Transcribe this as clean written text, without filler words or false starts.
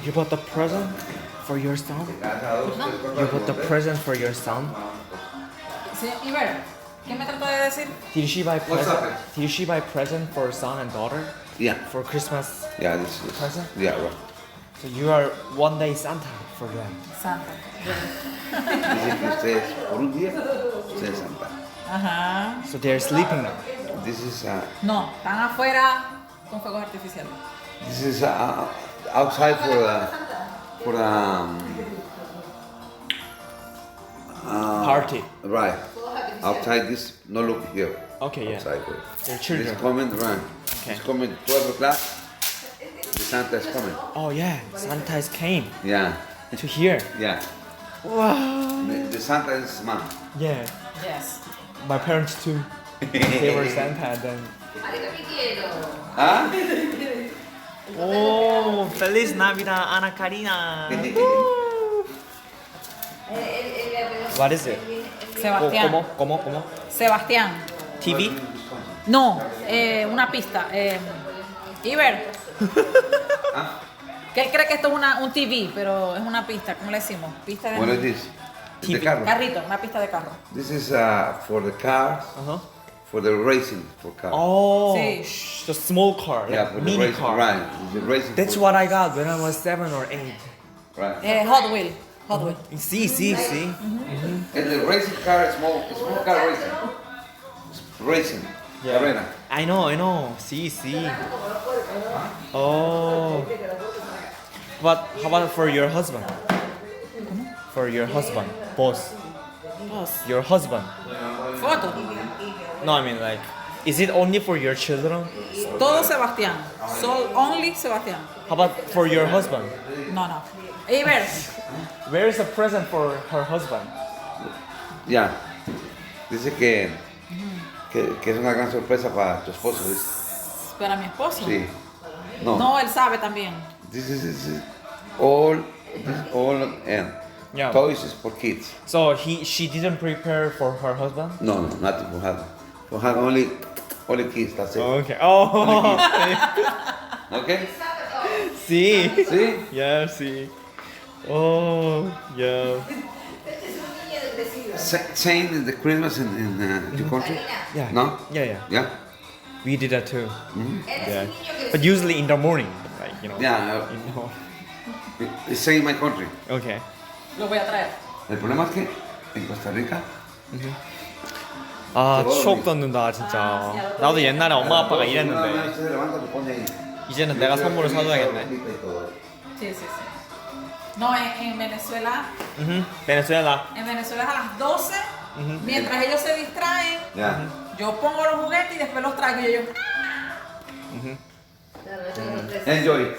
You bought the present for your son? You bought the present for your son? Sí, Iber, ¿qué me trató de decir? Did she buy What's present? happening? Did she buy present for son and daughter Yeah. for Christmas? Yeah, this is. Present? Yeah, right. So you are one day Santa for them. Santa. Dice que ustedes, por un día, ustedes Santa. Ajá. So they're sleeping now. This is No, están afuera con fuegos artificiales. outside for Party. right. Outside this, no look here. Okay, yeah. Outside. Their children. It's coming, right? Okay. It's coming 12 o'clock. The Santa is coming. Oh yeah, Santa's came Yeah, to here. yeah. Wow. The Santa is mom. Yeah, Yes. my parents too. They were Santa and then. Huh? Oh, Feliz Navidad, Ana Karina. What is it? Sebastián. ¿Cómo? Sebastián. TV? No, una pista. Iber. Que él cree que esto es un TV, pero es una pista. ¿Cómo le decimos? Pista de What is this? TV. The car. carrito, una pista de carro. This is for the cars, Uh-huh. for the racing for cars. Oh, Sí. the small car, Yeah, like for the mini racing, car. right? The racing. That's for, what I got when I was 7 or 8. Right. Hot Wheel. Hot Wheel. Sí. And the racing car is small car racing. Racing. Carrera. I know. Sí. Oh. But how about for your husband? For your husband, boss. Dos. Your husband. Foto. No, I mean like, is it only for your children? Todo Sebastián. Only Sebastián. How about for your husband? No. Iber. Where is the present for her husband? Ya. Dice que es una gran sorpresa para tu esposo. Dice. Para mi esposo. Sí. No. No, él sabe también. This is all Yeah. toys is for kids. So she didn't prepare for her husband? No, nothing for her. For her only kids. That's it. Okay. Oh. Okay. Sí. See? Yeah, sí. Oh, yeah. Same in the Christmas in your country? Yeah. No? Yeah. Yeah. We did that too. Yeah. But usually in the morning, like, you know. Yeah. You know. It's same in my country. Okay. Lo voy a traer. El problema es que en Costa Rica 아, 추억 돋는다, 진짜. 나도 옛날에 엄마 아빠가 이랬는데 이제는 내가 선물을 사줘야겠네. Sí. No, en Venezuela. 베네수엘라. En Venezuela es a las 12. Mientras ellos se distraen, Yeah. yo pongo los juguetes y después los traigo y ellos. Enjoy.